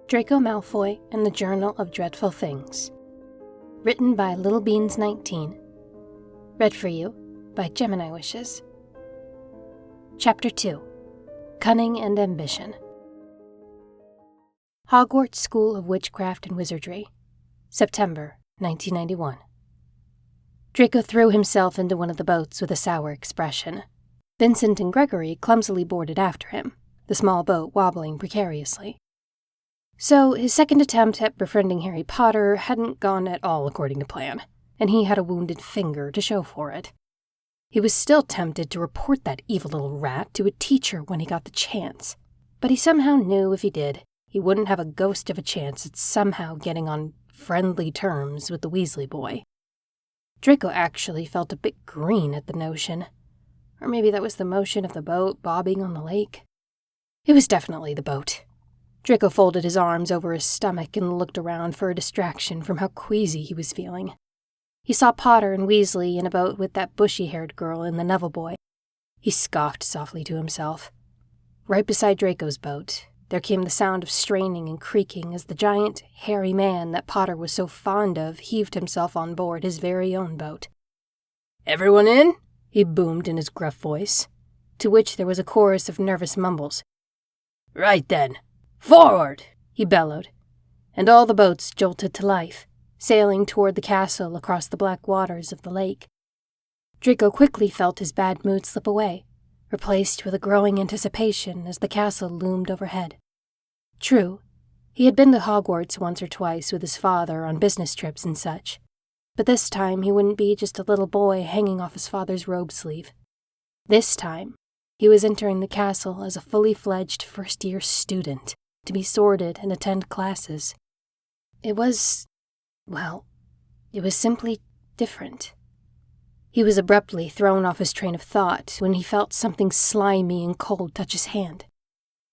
Draco Malfoy and the Journal of Dreadful Things. Written by LittleBeans19. Read for you by Gemini Wishes. Chapter 2. Cunning and Ambition. Hogwarts School of Witchcraft and Wizardry, September 1991. Draco threw himself into one of the boats with a sour expression. Vincent and Gregory clumsily boarded after him, the small boat wobbling precariously. So his second attempt at befriending Harry Potter hadn't gone at all according to plan, and he had a wounded finger to show for it. He was still tempted to report that evil little rat to a teacher when he got the chance, but he somehow knew if he did, he wouldn't have a ghost of a chance at somehow getting on friendly terms with the Weasley boy. Draco actually felt a bit green at the notion. Or maybe that was the motion of the boat bobbing on the lake. It was definitely the boat. Draco folded his arms over his stomach and looked around for a distraction from how queasy he was feeling. He saw Potter and Weasley in a boat with that bushy-haired girl and the Neville boy. He scoffed softly to himself. Right beside Draco's boat, there came the sound of straining and creaking as the giant, hairy man that Potter was so fond of heaved himself on board his very own boat. "Everyone in?" he boomed in his gruff voice, to which there was a chorus of nervous mumbles. "Right then. Forward!" he bellowed, and all the boats jolted to life, sailing toward the castle across the black waters of the lake. Draco quickly felt his bad mood slip away, replaced with a growing anticipation as the castle loomed overhead. True, he had been to Hogwarts once or twice with his father on business trips and such, but this time he wouldn't be just a little boy hanging off his father's robe sleeve. This time, he was entering the castle as a fully fledged first-year student, to be sorted and attend classes. It was simply different. He was abruptly thrown off his train of thought when he felt something slimy and cold touch his hand.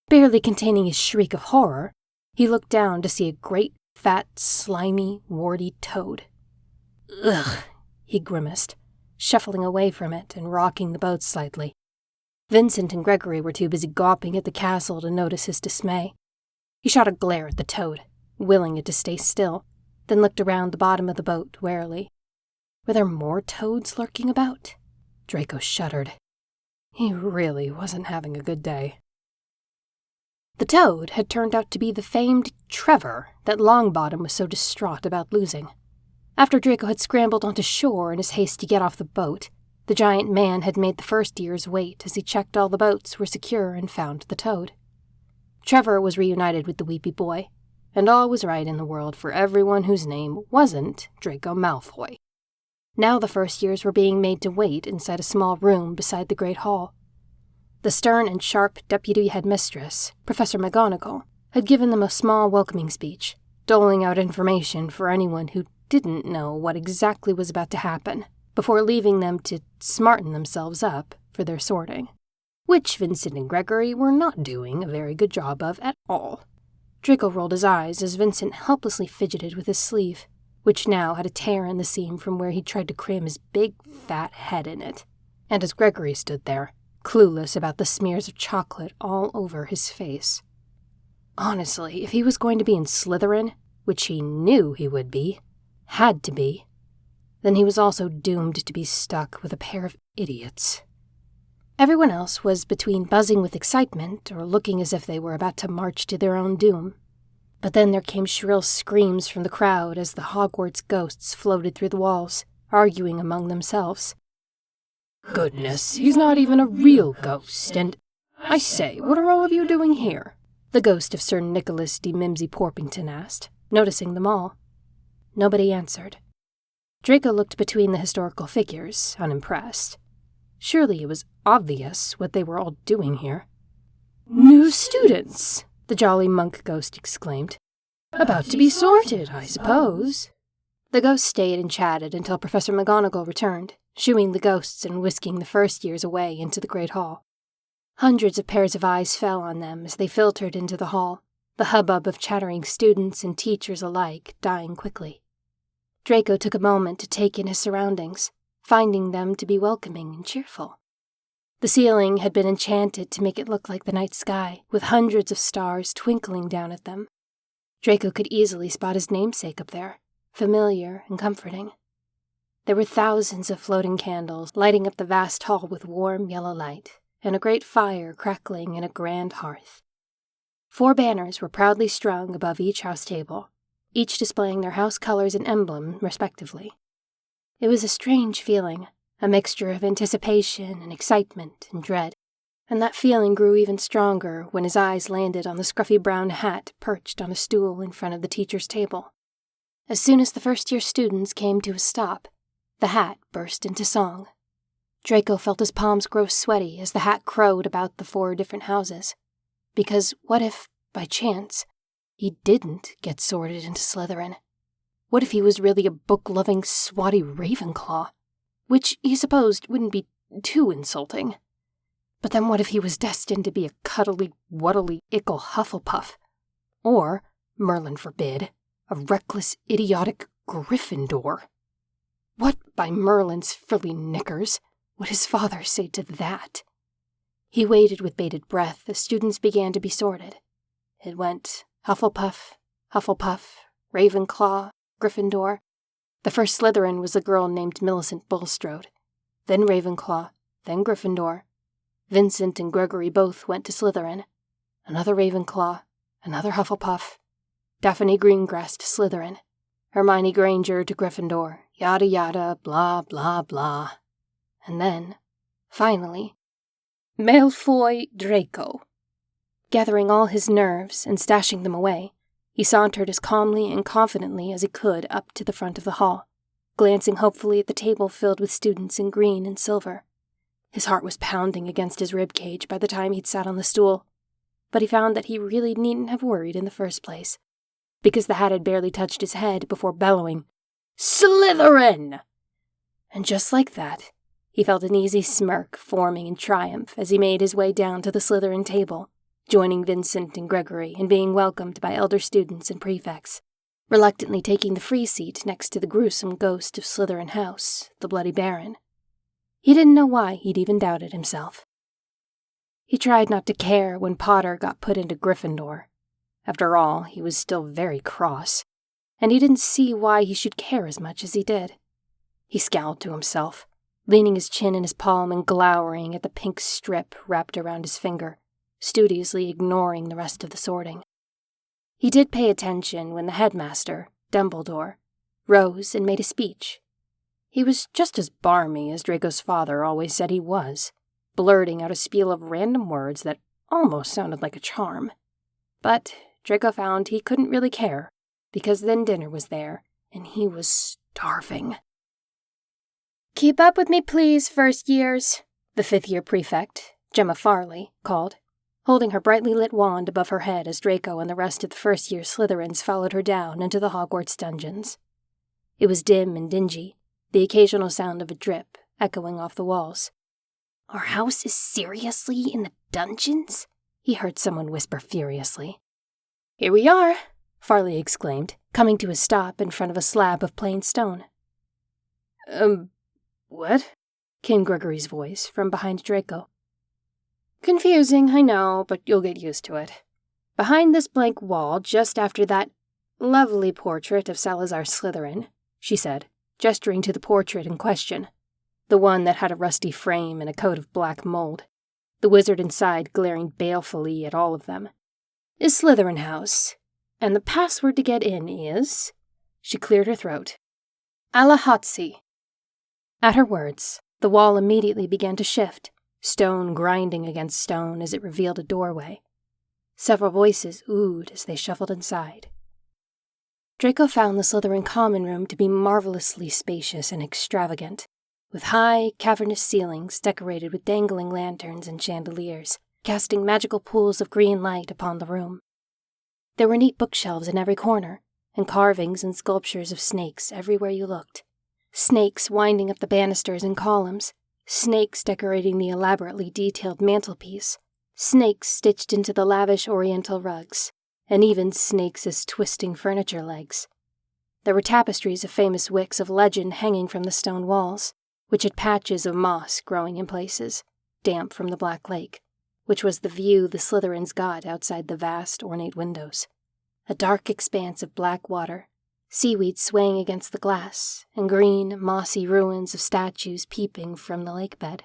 Barely containing his shriek of horror, he looked down to see a great, fat, slimy, warty toad. "Ugh," he grimaced, shuffling away from it and rocking the boat slightly. Vincent and Gregory were too busy gawping at the castle to notice his dismay. He shot a glare at the toad, willing it to stay still, then looked around the bottom of the boat warily. Were there more toads lurking about? Draco shuddered. He really wasn't having a good day. The toad had turned out to be the famed Trevor that Longbottom was so distraught about losing. After Draco had scrambled onto shore in his haste to get off the boat, the giant man had made the first years wait as he checked all the boats were secure and found the toad. Trevor was reunited with the weepy boy, and all was right in the world for everyone whose name wasn't Draco Malfoy. Now the first years were being made to wait inside a small room beside the Great Hall. The stern and sharp deputy headmistress, Professor McGonagall, had given them a small welcoming speech, doling out information for anyone who didn't know what exactly was about to happen, before leaving them to smarten themselves up for their sorting, which Vincent and Gregory were not doing a very good job of at all. Draco rolled his eyes as Vincent helplessly fidgeted with his sleeve, which now had a tear in the seam from where he tried to cram his big, fat head in it, and as Gregory stood there, clueless about the smears of chocolate all over his face. Honestly, if he was going to be in Slytherin, which he knew he would be, had to be, then he was also doomed to be stuck with a pair of idiots. Everyone else was between buzzing with excitement or looking as if they were about to march to their own doom. But then there came shrill screams from the crowd as the Hogwarts ghosts floated through the walls, arguing among themselves. "Goodness, he's not even a real ghost, and I say, what are all of you doing here?" the ghost of Sir Nicholas de Mimsy Porpington asked, noticing them all. Nobody answered. Draco looked between the historical figures, unimpressed. Surely it was obvious what they were all doing here. "New students!" the jolly monk ghost exclaimed. "About to be sorted, I suppose." The ghost stayed and chatted until Professor McGonagall returned, shooing the ghosts and whisking the first years away into the Great Hall. Hundreds of pairs of eyes fell on them as they filtered into the hall, the hubbub of chattering students and teachers alike dying quickly. Draco took a moment to take in his surroundings, finding them to be welcoming and cheerful. The ceiling had been enchanted to make it look like the night sky, with hundreds of stars twinkling down at them. Draco could easily spot his namesake up there, familiar and comforting. There were thousands of floating candles lighting up the vast hall with warm yellow light, and a great fire crackling in a grand hearth. 4 banners were proudly strung above each house table, each displaying their house colors and emblem respectively. It was a strange feeling, a mixture of anticipation and excitement and dread, and that feeling grew even stronger when his eyes landed on the scruffy brown hat perched on a stool in front of the teacher's table. As soon as the first-year students came to a stop, the hat burst into song. Draco felt his palms grow sweaty as the hat crowed about the 4 different houses. Because what if, by chance, he didn't get sorted into Slytherin? What if he was really a book-loving, swatty Ravenclaw? Which he supposed wouldn't be too insulting. But then what if he was destined to be a cuddly, wuddly, ickle Hufflepuff? Or, Merlin forbid, a reckless, idiotic Gryffindor? What, by Merlin's frilly knickers, would his father say to that? He waited with bated breath as students began to be sorted. It went Hufflepuff, Hufflepuff, Ravenclaw, Gryffindor. The first Slytherin was a girl named Millicent Bulstrode, then Ravenclaw, then Gryffindor. Vincent and Gregory both went to Slytherin. Another Ravenclaw, another Hufflepuff. Daphne Greengrass to Slytherin. Hermione Granger to Gryffindor, yada yada, blah blah blah. And then, finally, Malfoy Draco. Gathering all his nerves and stashing them away, he sauntered as calmly and confidently as he could up to the front of the hall, glancing hopefully at the table filled with students in green and silver. His heart was pounding against his rib cage by the time he'd sat on the stool, but he found that he really needn't have worried in the first place, because the hat had barely touched his head before bellowing, "Slytherin!" And just like that, he felt an easy smirk forming in triumph as he made his way down to the Slytherin table, joining Vincent and Gregory and being welcomed by elder students and prefects, reluctantly taking the free seat next to the gruesome ghost of Slytherin House, the Bloody Baron. He didn't know why he'd even doubted himself. He tried not to care when Potter got put into Gryffindor. After all, he was still very cross, and he didn't see why he should care as much as he did. He scowled to himself, leaning his chin in his palm and glowering at the pink strip wrapped around his finger, studiously ignoring the rest of the sorting. He did pay attention when the headmaster, Dumbledore, rose and made a speech. He was just as barmy as Draco's father always said he was, blurting out a spiel of random words that almost sounded like a charm. But Draco found he couldn't really care, because then dinner was there, and he was starving. "Keep up with me, please, first years," the 5th-year prefect, Gemma Farley, called, holding her brightly lit wand above her head as Draco and the rest of the first-year Slytherins followed her down into the Hogwarts dungeons. It was dim and dingy, the occasional sound of a drip echoing off the walls. "Our house is seriously in the dungeons?" he heard someone whisper furiously. "Here we are," Farley exclaimed, coming to a stop in front of a slab of plain stone. What?" came Gregory's voice from behind Draco. "Confusing, I know, but you'll get used to it. Behind this blank wall, just after that lovely portrait of Salazar Slytherin," she said, gesturing to the portrait in question, the one that had a rusty frame and a coat of black mold, the wizard inside glaring balefully at all of them, "is Slytherin House, and the password to get in is—" she cleared her throat, "Alahatsi." At her words, the wall immediately began to shift, stone grinding against stone as it revealed a doorway. Several voices oohed as they shuffled inside. Draco found the Slytherin common room to be marvelously spacious and extravagant, with high, cavernous ceilings decorated with dangling lanterns and chandeliers, casting magical pools of green light upon the room. There were neat bookshelves in every corner, and carvings and sculptures of snakes everywhere you looked. Snakes winding up the banisters and columns, snakes decorating the elaborately detailed mantelpiece, snakes stitched into the lavish oriental rugs, and even snakes as twisting furniture legs. There were tapestries of famous wicks of legend hanging from the stone walls, which had patches of moss growing in places, damp from the Black Lake, which was the view the Slytherins got outside the vast, ornate windows. A dark expanse of black water, seaweed swaying against the glass, and green, mossy ruins of statues peeping from the lake bed.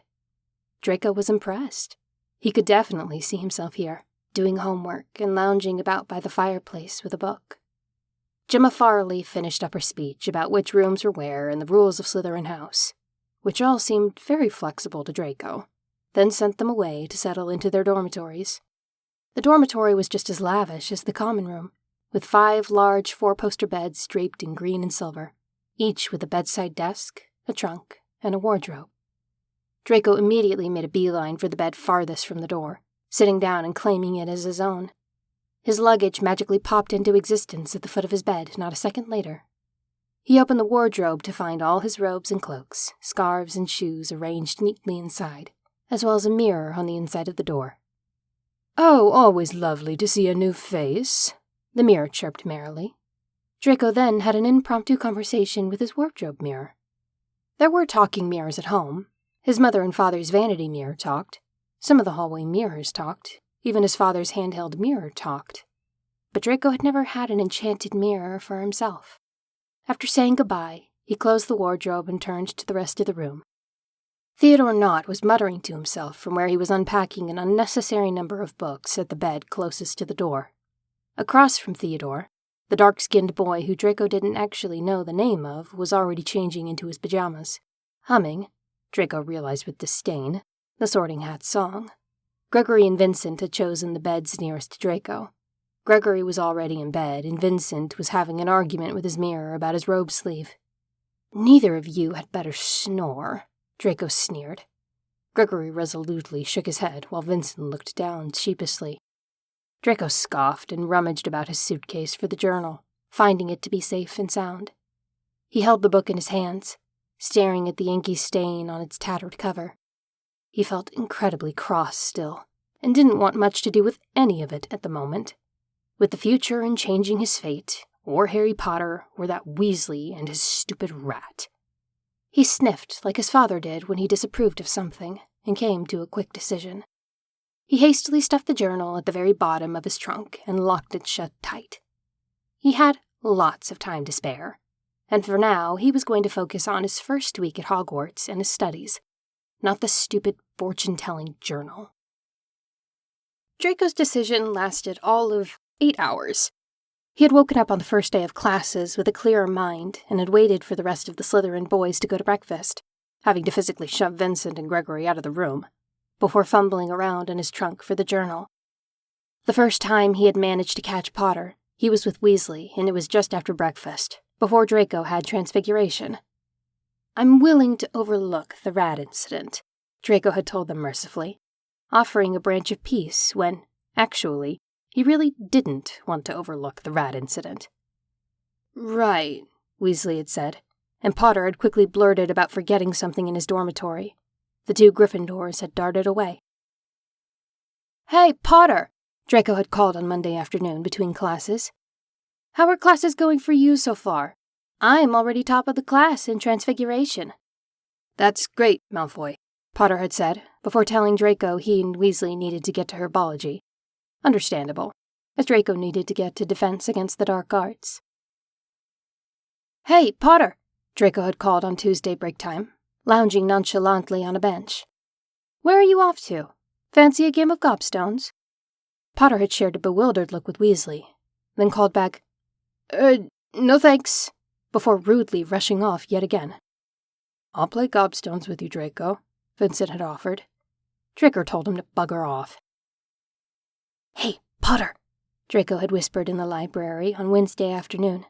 Draco was impressed. He could definitely see himself here, doing homework and lounging about by the fireplace with a book. Gemma Farley finished up her speech about which rooms were where and the rules of Slytherin House, which all seemed very flexible to Draco, then sent them away to settle into their dormitories. The dormitory was just as lavish as the common room, with 5 large 4-poster beds draped in green and silver, each with a bedside desk, a trunk, and a wardrobe. Draco immediately made a beeline for the bed farthest from the door, sitting down and claiming it as his own. His luggage magically popped into existence at the foot of his bed not a second later. He opened the wardrobe to find all his robes and cloaks, scarves and shoes arranged neatly inside, as well as a mirror on the inside of the door. "Oh, always lovely to see a new face," the mirror chirped merrily. Draco then had an impromptu conversation with his wardrobe mirror. There were talking mirrors at home. His mother and father's vanity mirror talked. Some of the hallway mirrors talked. Even his father's handheld mirror talked. But Draco had never had an enchanted mirror for himself. After saying goodbye, he closed the wardrobe and turned to the rest of the room. Theodore Knott was muttering to himself from where he was unpacking an unnecessary number of books at the bed closest to the door. Across from Theodore, the dark-skinned boy who Draco didn't actually know the name of was already changing into his pajamas, humming, Draco realized with disdain, the Sorting Hat song. Gregory and Vincent had chosen the beds nearest to Draco. Gregory was already in bed, and Vincent was having an argument with his mirror about his robe sleeve. "Neither of you had better snore," Draco sneered. Gregory resolutely shook his head while Vincent looked down sheepishly. Draco scoffed and rummaged about his suitcase for the journal, finding it to be safe and sound. He held the book in his hands, staring at the inky stain on its tattered cover. He felt incredibly cross still, and didn't want much to do with any of it at the moment. With the future and changing his fate, or Harry Potter, or that Weasley and his stupid rat. He sniffed like his father did when he disapproved of something, and came to a quick decision. He hastily stuffed the journal at the very bottom of his trunk and locked it shut tight. He had lots of time to spare, and for now he was going to focus on his first week at Hogwarts and his studies, not the stupid fortune-telling journal. Draco's decision lasted all of 8 hours. He had woken up on the first day of classes with a clearer mind and had waited for the rest of the Slytherin boys to go to breakfast, having to physically shove Vincent and Gregory out of the room, before fumbling around in his trunk for the journal. The first time he had managed to catch Potter, he was with Weasley, and it was just after breakfast, before Draco had Transfiguration. "I'm willing to overlook the rat incident," Draco had told them mercifully, offering a branch of peace when, actually, he really didn't want to overlook the rat incident. "Right," Weasley had said, and Potter had quickly blurted about forgetting something in his dormitory. The 2 Gryffindors had darted away. "Hey, Potter!" Draco had called on Monday afternoon between classes. "How are classes going for you so far? I'm already top of the class in Transfiguration." "That's great, Malfoy," Potter had said, before telling Draco he and Weasley needed to get to herbology. Understandable, as Draco needed to get to defense against the dark arts. "Hey, Potter!" Draco had called on Tuesday break time, lounging nonchalantly on a bench. "Where are you off to? Fancy a game of gobstones?" Potter had shared a bewildered look with Weasley, then called back, "No thanks," before rudely rushing off yet again. "I'll play gobstones with you, Draco," Vincent had offered. Draco told him to bugger off. "Hey, Potter," Draco had whispered in the library on Wednesday afternoon.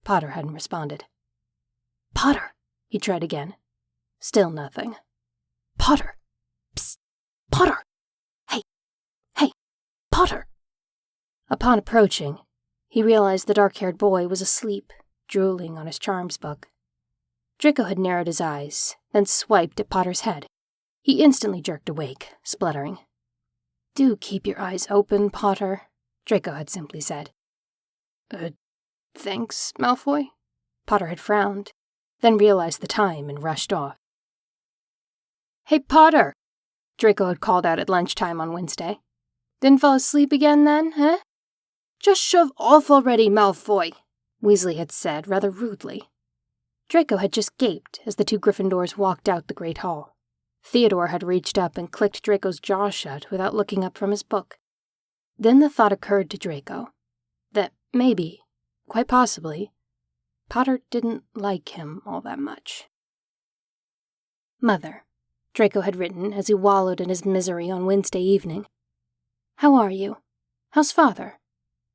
Potter hadn't responded. "Potter," he tried again. Still nothing. "Potter! Psst! Potter! Hey! Potter!" Upon approaching, he realized the dark-haired boy was asleep, drooling on his charms book. Draco had narrowed his eyes, then swiped at Potter's head. He instantly jerked awake, spluttering. "Do keep your eyes open, Potter," Draco had simply said. Thanks, Malfoy?" Potter had frowned, then realized the time and rushed off. "Hey, Potter!" Draco had called out at lunchtime on Wednesday. "Didn't fall asleep again then, huh?" "Just shove off already, Malfoy," Weasley had said rather rudely. Draco had just gaped as the two Gryffindors walked out the Great Hall. Theodore had reached up and clicked Draco's jaw shut without looking up from his book. Then the thought occurred to Draco that maybe, quite possibly, Potter didn't like him all that much. "Mother," Draco had written as he wallowed in his misery on Wednesday evening. "How are you? How's Father?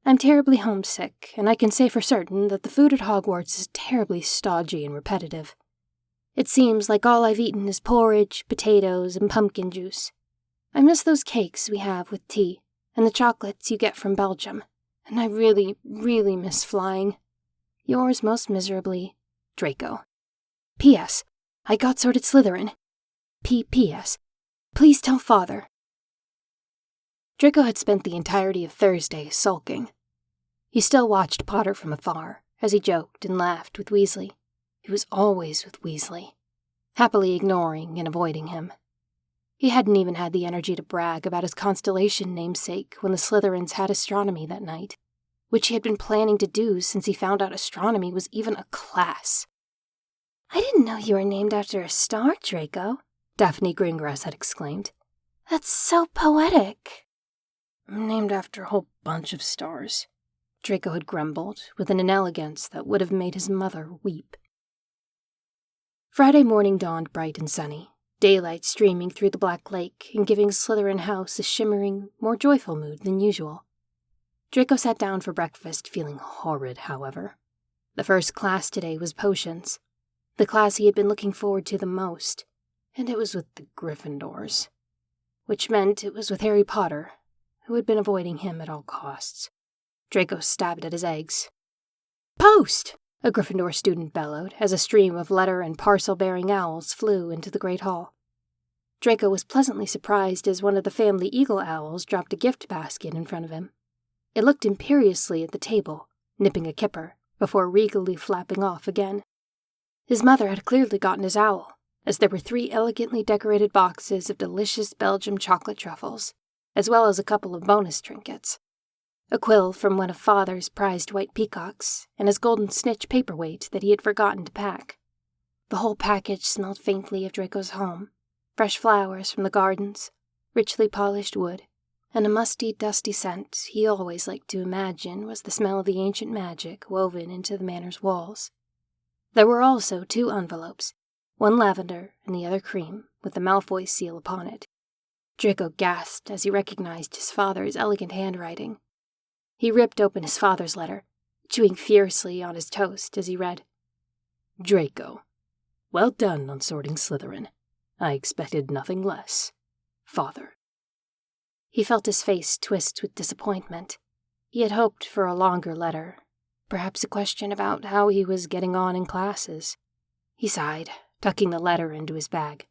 I'm terribly homesick, and I can say for certain that the food at Hogwarts is terribly stodgy and repetitive. It seems like all I've eaten is porridge, potatoes, and pumpkin juice. I miss those cakes we have with tea, and the chocolates you get from Belgium, and I really, really miss flying. Yours most miserably, Draco. P.S. I got sorted Slytherin. P.P.S. Please tell Father." Draco had spent the entirety of Thursday sulking. He still watched Potter from afar, as he joked and laughed with Weasley. He was always with Weasley, happily ignoring and avoiding him. He hadn't even had the energy to brag about his constellation namesake when the Slytherins had astronomy that night, which he had been planning to do since he found out astronomy was even a class. "I didn't know you were named after a star, Draco," Daphne Gringrass had exclaimed. "That's so poetic." "I'm named after a whole bunch of stars," Draco had grumbled, with an inelegance that would have made his mother weep. Friday morning dawned bright and sunny, daylight streaming through the black lake and giving Slytherin House a shimmering, more joyful mood than usual. Draco sat down for breakfast feeling horrid, however. The first class today was potions, the class he had been looking forward to the most, and it was with the Gryffindors, which meant it was with Harry Potter, who had been avoiding him at all costs. Draco stabbed at his eggs. "Post!" a Gryffindor student bellowed as a stream of letter and parcel-bearing owls flew into the Great Hall. Draco was pleasantly surprised as one of the family eagle owls dropped a gift basket in front of him. It looked imperiously at the table, nipping a kipper, before regally flapping off again. His mother had clearly gotten his owl, as there were 3 elegantly decorated boxes of delicious Belgium chocolate truffles, as well as a couple of bonus trinkets. A quill from one of Father's prized white peacocks, and his golden snitch paperweight that he had forgotten to pack. The whole package smelled faintly of Draco's home, fresh flowers from the gardens, richly polished wood, and a musty, dusty scent he always liked to imagine was the smell of the ancient magic woven into the manor's walls. There were also 2 envelopes, one lavender and the other cream, with the Malfoy seal upon it. Draco gasped as he recognized his father's elegant handwriting. He ripped open his father's letter, chewing fiercely on his toast as he read, "Draco, well done on sorting Slytherin. I expected nothing less. Father." He felt his face twist with disappointment. He had hoped for a longer letter, perhaps a question about how he was getting on in classes. He sighed, tucking the letter into his bag.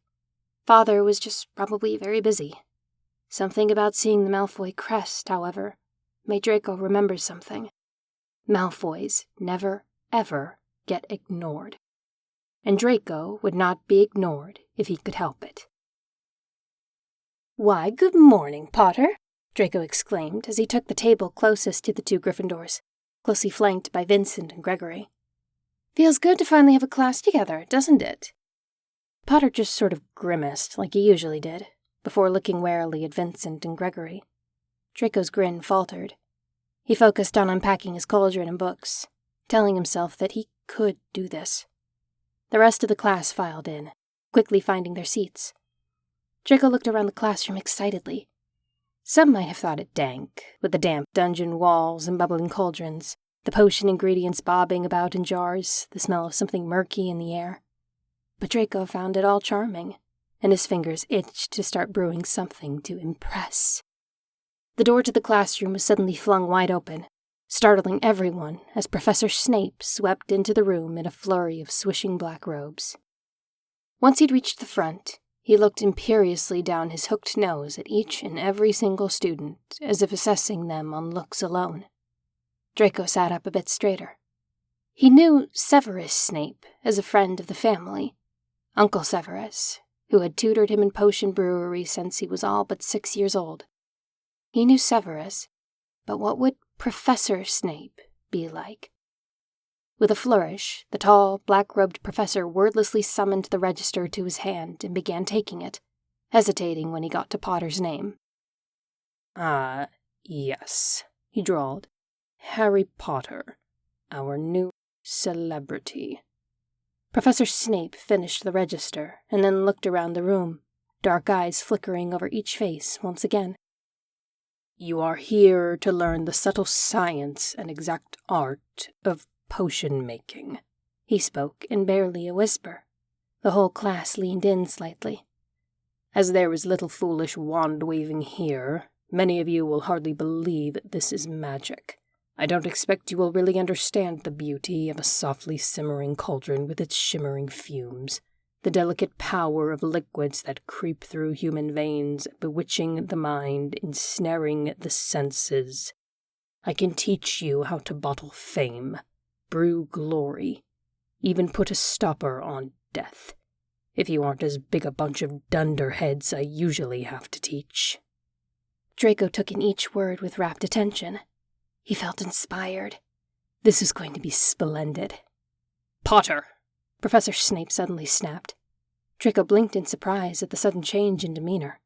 Father was just probably very busy. Something about seeing the Malfoy crest, however, made Draco remember something. Malfoys never, ever get ignored. And Draco would not be ignored if he could help it. "Why, good morning, Potter," Draco exclaimed as he took the table closest to the 2 Gryffindors, closely flanked by Vincent and Gregory. "Feels good to finally have a class together, doesn't it?" Potter just sort of grimaced like he usually did, before looking warily at Vincent and Gregory. Draco's grin faltered. He focused on unpacking his cauldron and books, telling himself that he could do this. The rest of the class filed in, quickly finding their seats. Draco looked around the classroom excitedly. Some might have thought it dank, with the damp dungeon walls and bubbling cauldrons, the potion ingredients bobbing about in jars, the smell of something murky in the air. But Draco found it all charming, and his fingers itched to start brewing something to impress. The door to the classroom was suddenly flung wide open, startling everyone as Professor Snape swept into the room in a flurry of swishing black robes. Once he'd reached the front, he looked imperiously down his hooked nose at each and every single student, as if assessing them on looks alone. Draco sat up a bit straighter. He knew Severus Snape as a friend of the family, Uncle Severus, who had tutored him in potion brewery since he was all but 6 years old. He knew Severus, But what would Professor Snape be like? With a flourish, the tall, black-robed professor wordlessly summoned the register to his hand and began taking it, hesitating when he got to Potter's name. Yes, he drawled. Harry Potter, our new celebrity. Professor Snape finished the register and then looked around the room, dark eyes flickering over each face once again. You are here to learn the subtle science and exact art of potion-making, he spoke in barely a whisper. The whole class leaned in slightly. As there is little foolish wand-waving here, many of you will hardly believe this is magic. I don't expect you will really understand the beauty of a softly simmering cauldron with its shimmering fumes, the delicate power of liquids that creep through human veins, bewitching the mind, ensnaring the senses. I can teach you how to bottle fame, brew glory, even put a stopper on death, if you aren't as big a bunch of dunderheads I usually have to teach. Draco took in each word with rapt attention. He felt inspired. This was going to be splendid. Potter! Professor Snape suddenly snapped. Draco blinked in surprise at the sudden change in demeanor.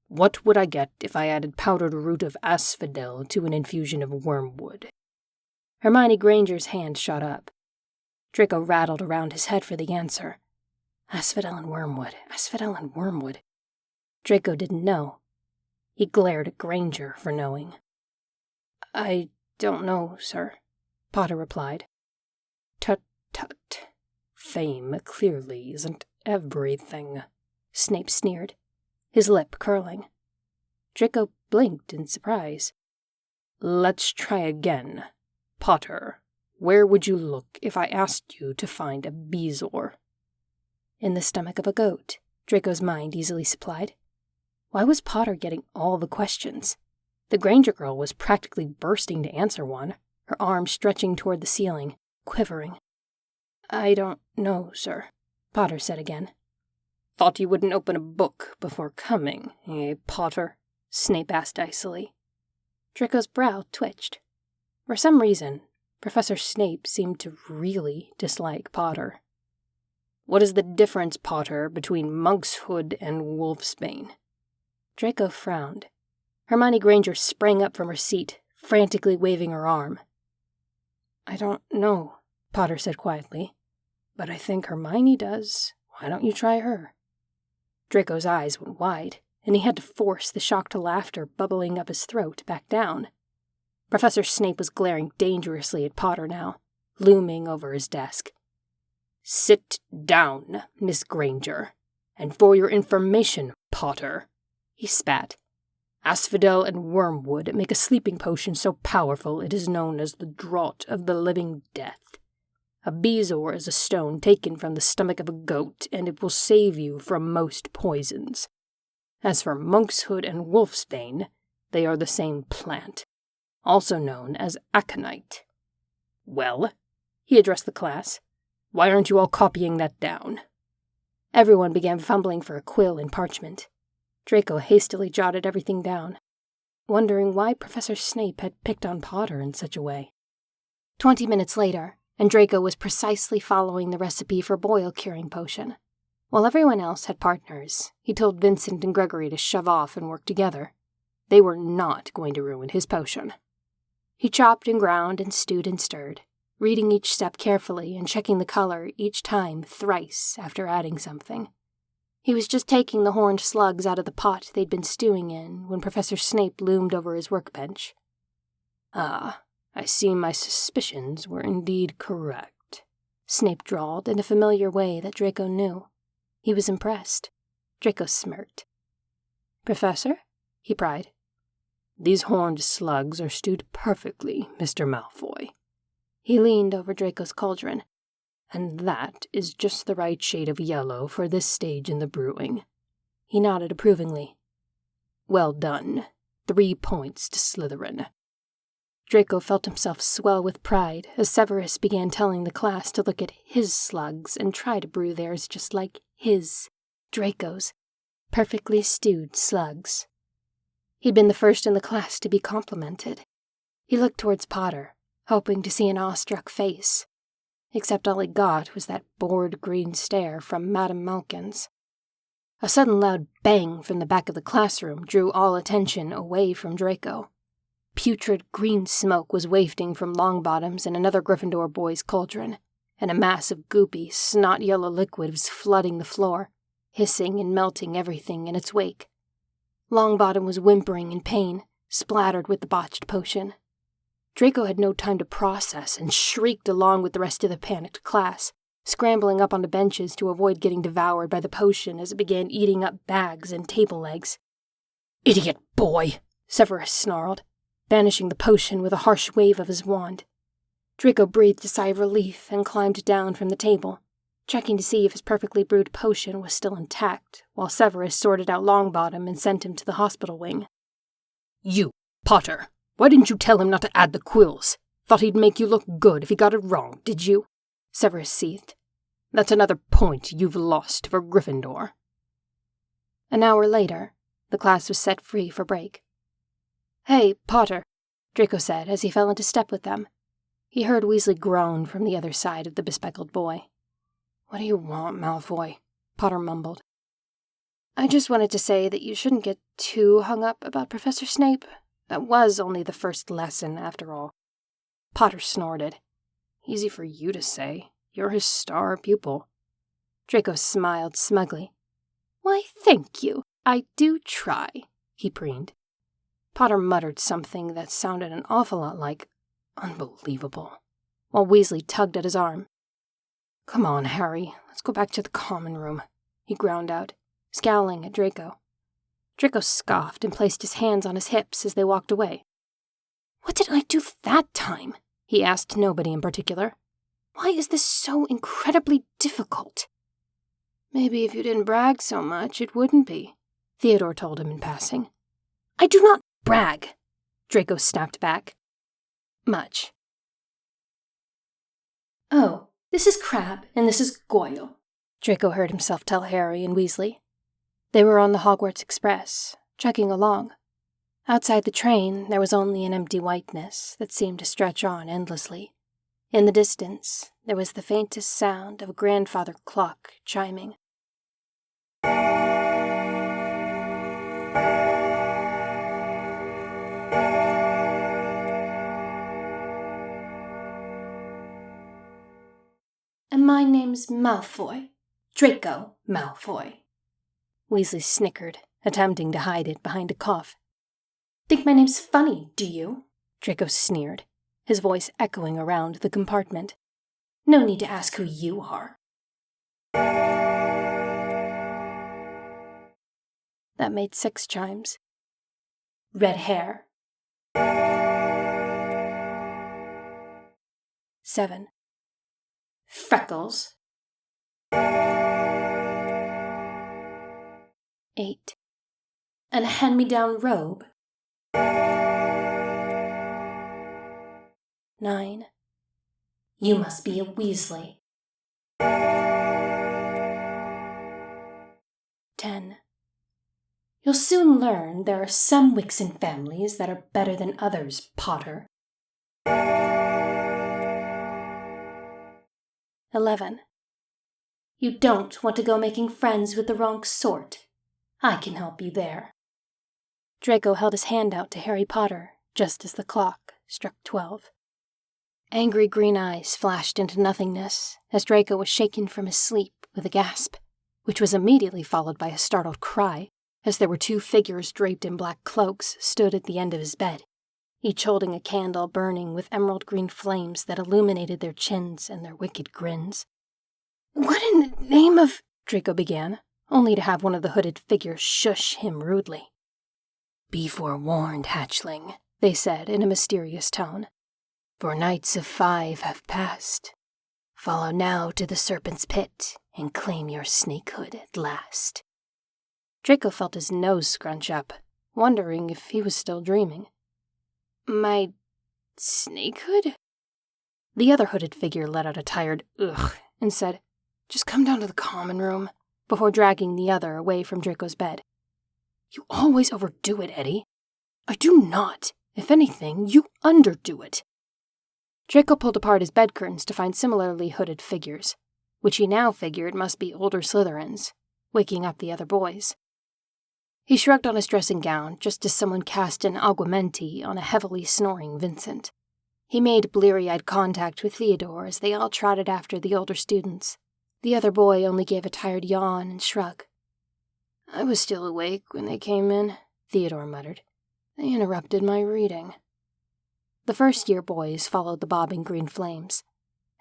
What would I get if I added powdered root of asphodel to an infusion of wormwood? Hermione Granger's hand shot up. Draco rattled around his head for the answer. Asphodel and wormwood, asphodel and wormwood. Draco didn't know. He glared at Granger for knowing. I don't know, sir, Potter replied. Tut. Fame clearly isn't everything, Snape sneered, his lip curling. Draco blinked in surprise. Let's try again. Potter, where would you look if I asked you to find a bezoar? In the stomach of a goat, Draco's mind easily supplied. Why was Potter getting all the questions? The Granger girl was practically bursting to answer one, her arms stretching toward the ceiling, quivering. I don't know, sir, Potter said again. Thought you wouldn't open a book before coming, eh, Potter? Snape asked icily. Draco's brow twitched. For some reason, Professor Snape seemed to really dislike Potter. What is the difference, Potter, between monkshood and wolfsbane? Draco frowned. Hermione Granger sprang up from her seat, frantically waving her arm. I don't know, Potter said quietly, but I think Hermione does. Why don't you try her? Draco's eyes went wide, and he had to force the shocked laughter bubbling up his throat back down. Professor Snape was glaring dangerously at Potter now, looming over his desk. Sit down, Miss Granger, and for your information, Potter, he spat. Asphodel and wormwood make a sleeping potion so powerful it is known as the draught of the living death. A bezoar is a stone taken from the stomach of a goat, and it will save you from most poisons. As for monkshood and wolfsbane, they are the same plant, also known as aconite. Well, he addressed the class, why aren't you all copying that down? Everyone began fumbling for a quill and parchment. Draco hastily jotted everything down, wondering why Professor Snape had picked on Potter in such a way. 20 minutes later, and Draco was precisely following the recipe for boil curing potion. While everyone else had partners, he told Vincent and Gregory to shove off and work together. They were not going to ruin his potion. He chopped and ground and stewed and stirred, reading each step carefully and checking the color each time thrice after adding something. He was just taking the horned slugs out of the pot they'd been stewing in when Professor Snape loomed over his workbench. Ah, I see my suspicions were indeed correct, Snape drawled in a familiar way that Draco knew. He was impressed. Draco smirked. Professor? He pried. These horned slugs are stewed perfectly, Mr. Malfoy. He leaned over Draco's cauldron. And that is just the right shade of yellow for this stage in the brewing. He nodded approvingly. Well done. 3 points to Slytherin. Draco felt himself swell with pride as Severus began telling the class to look at his slugs and try to brew theirs just like his, Draco's, perfectly stewed slugs. He'd been the first in the class to be complimented, He looked towards Potter, hoping to see an awestruck face, except all he got was that bored green stare from Madame Malkin's. A sudden loud bang from the back of the classroom drew all attention away from Draco. Putrid green smoke was wafting from Longbottom's and another Gryffindor boy's cauldron, and a mass of goopy, snot-yellow liquid was flooding the floor, hissing and melting everything in its wake. Longbottom was whimpering in pain, splattered with the botched potion. Draco had no time to process and shrieked along with the rest of the panicked class, scrambling up onto benches to avoid getting devoured by the potion as it began eating up bags and table legs. "Idiot boy!" Severus snarled, banishing the potion with a harsh wave of his wand. Draco breathed a sigh of relief and climbed down from the table, checking to see if his perfectly brewed potion was still intact, while Severus sorted out Longbottom and sent him to the hospital wing. "You, Potter, why didn't you tell him not to add the quills? Thought he'd make you look good if he got it wrong, did you?" Severus seethed. "That's another point you've lost for Gryffindor." An hour later, the class was set free for break. "Hey, Potter," Draco said as he fell into step with them. He heard Weasley groan from the other side of the bespectacled boy. "What do you want, Malfoy?" Potter mumbled. "I just wanted to say that you shouldn't get too hung up about Professor Snape. That was only the first lesson, after all." Potter snorted. "Easy for you to say. You're his star pupil." Draco smiled smugly. "Why, thank you. I do try," he preened. Potter muttered something that sounded an awful lot like "unbelievable," while Weasley tugged at his arm. "Come on, Harry, let's go back to the common room," he ground out, scowling at Draco. Draco scoffed and placed his hands on his hips as they walked away. "What did I do that time?" he asked nobody in particular. "Why is this so incredibly difficult?" "Maybe if you didn't brag so much, it wouldn't be," Theodore told him in passing. "I do not brag," Draco snapped back. "Much." "Oh, this is Crabbe and this is Goyle," Draco heard himself tell Harry and Weasley. They were on the Hogwarts Express, chugging along. Outside the train, there was only an empty whiteness that seemed to stretch on endlessly. In the distance, there was the faintest sound of a grandfather clock chiming. "And my name's Malfoy. Draco Malfoy." Weasley snickered, attempting to hide it behind a cough. "Think my name's funny, do you?" Draco sneered, his voice echoing around the compartment. "No need to ask who you are." That made 6 chimes. "Red hair." 7. "Freckles." 8. "And a hand-me-down robe." 9. "You must be a Weasley." 10. "You'll soon learn there are some Wixen families that are better than others, Potter." 11. "You don't want to go making friends with the wrong sort. I can help you there." Draco held his hand out to Harry Potter just as the clock struck 12. Angry green eyes flashed into nothingness as Draco was shaken from his sleep with a gasp, which was immediately followed by a startled cry as there were 2 figures draped in black cloaks stood at the end of his bed, each holding a candle burning with emerald green flames that illuminated their chins and their wicked grins. "What in the name of—" Draco began, only to have one of the hooded figures shush him rudely. "Be forewarned, hatchling," they said in a mysterious tone. "For nights of 5 have passed. Follow now to the Serpent's Pit and claim your snakehood at last." Draco felt his nose scrunch up, wondering if he was still dreaming. "My snakehood?" The other hooded figure let out a tired ugh and said, "Just come down to the common room," before dragging the other away from Draco's bed. "You always overdo it, Eddie." "I do not. If anything, you underdo it." Draco pulled apart his bed curtains to find similarly hooded figures, which he now figured must be older Slytherins, waking up the other boys. He shrugged on his dressing gown just as someone cast an aguamenti on a heavily snoring Vincent. He made bleary-eyed contact with Theodore as they all trotted after the older students. The other boy only gave a tired yawn and shrug. "I was still awake when they came in," Theodore muttered. "They interrupted my reading." The first-year boys followed the bobbing green flames.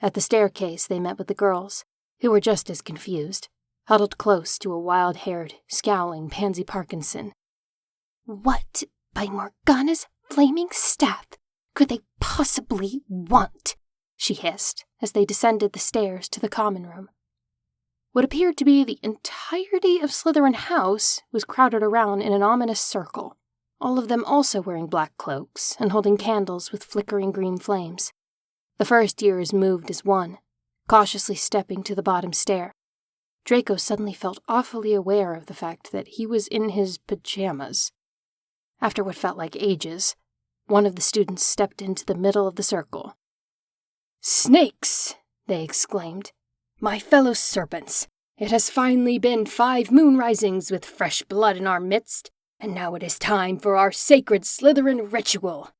At the staircase, they met with the girls, who were just as confused, huddled close to a wild-haired, scowling Pansy Parkinson. "What, by Morgana's flaming staff, could they possibly want?" she hissed as they descended the stairs to the common room. What appeared to be the entirety of Slytherin House was crowded around in an ominous circle, all of them also wearing black cloaks and holding candles with flickering green flames. The first years moved as one, cautiously stepping to the bottom stair. Draco suddenly felt awfully aware of the fact that he was in his pajamas. After what felt like ages, one of the students stepped into the middle of the circle. "Snakes!" they exclaimed. "My fellow serpents! It has finally been 5 moon risings with fresh blood in our midst, and now it is time for our sacred Slytherin ritual."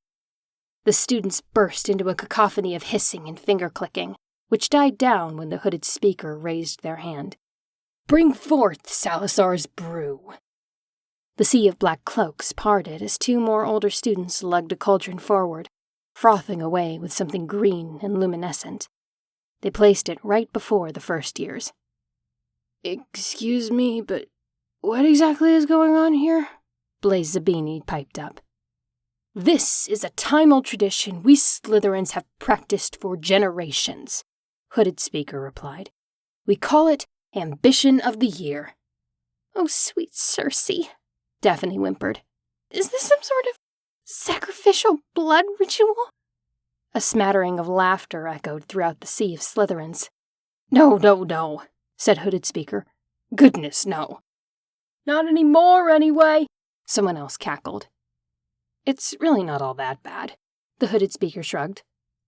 The students burst into a cacophony of hissing and finger-clicking, which died down when the hooded speaker raised their hand. "Bring forth Salazar's brew." The sea of black cloaks parted as 2 more older students lugged a cauldron forward, frothing away with something green and luminescent. They placed it right before the first years. "Excuse me, but what exactly is going on here?" Blaise Zabini piped up. "This is a time-old tradition we Slytherins have practiced for generations," hooded speaker replied. "We call it Ambition of the Year." "Oh, sweet Circe," Daphne whimpered. "Is this some sort of sacrificial blood ritual?" A smattering of laughter echoed throughout the sea of Slytherins. No, said hooded speaker. "Goodness, no." "Not anymore, anyway," someone else cackled. "It's really not all that bad," the hooded speaker shrugged.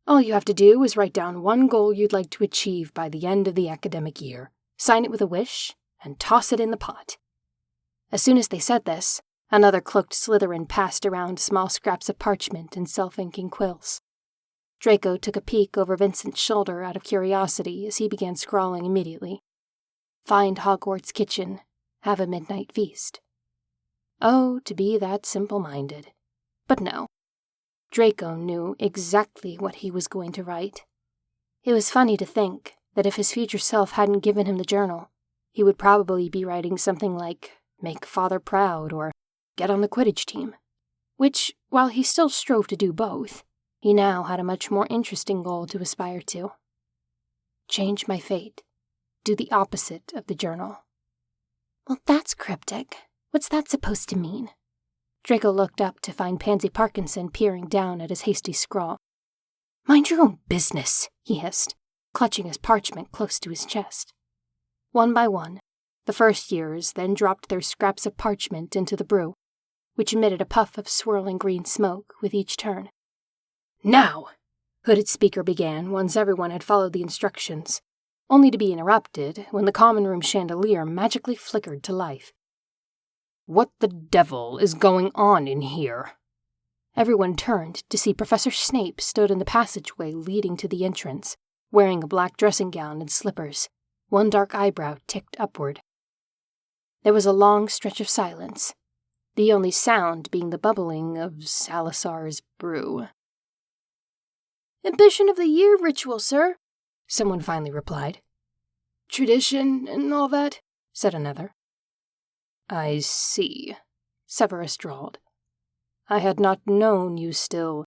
"All you have to do is write down one goal you'd like to achieve by the end of the academic year, sign it with a wish, and toss it in the pot." As soon as they said this, another cloaked Slytherin passed around small scraps of parchment and self-inking quills. Draco took a peek over Vincent's shoulder out of curiosity as he began scrawling immediately. "Find Hogwarts kitchen, have a midnight feast." Oh, to be that simple-minded. But no. Draco knew exactly what he was going to write. It was funny to think that if his future self hadn't given him the journal, he would probably be writing something like, "Make Father proud," or "Get on the Quidditch team." Which, while he still strove to do both, he now had a much more interesting goal to aspire to. Change my fate. Do the opposite of the journal. "Well, that's cryptic. What's that supposed to mean?" Draco looked up to find Pansy Parkinson peering down at his hasty scrawl. "Mind your own business," he hissed, clutching his parchment close to his chest. One by one, the first years then dropped their scraps of parchment into the brew, which emitted a puff of swirling green smoke with each turn. "Now," hooded speaker began once everyone had followed the instructions, only to be interrupted when the common room chandelier magically flickered to life. "What the devil is going on in here?" Everyone turned to see Professor Snape stood in the passageway leading to the entrance, wearing a black dressing gown and slippers, one dark eyebrow ticked upward. There was a long stretch of silence, the only sound being the bubbling of Salazar's brew. "Ambition of the Year ritual, sir," someone finally replied. "Tradition and all that," said another. "I see," Severus drawled. "I had not known you still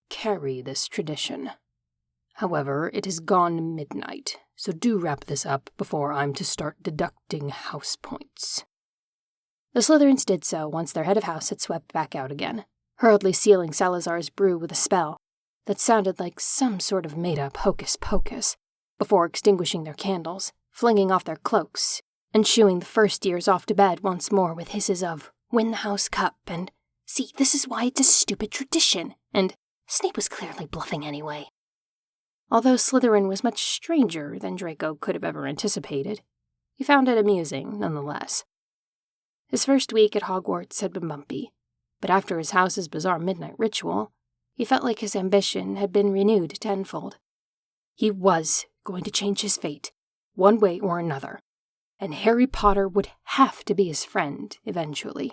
carry this tradition. However, it is gone midnight, so do wrap this up before I'm to start deducting house points." The Slytherins did so once their head of house had swept back out again, hurriedly sealing Salazar's brew with a spell that sounded like some sort of made-up hocus-pocus, before extinguishing their candles, flinging off their cloaks, and shooing the first years off to bed once more with hisses of "Win the house cup" and See, this is why it's a stupid tradition, and Snape was clearly bluffing anyway. Although Slytherin was much stranger than Draco could have ever anticipated, he found it amusing nonetheless. His first week at Hogwarts had been bumpy, but after his house's bizarre midnight ritual, he felt like his ambition had been renewed tenfold. He was going to change his fate, one way or another, and Harry Potter would have to be his friend eventually.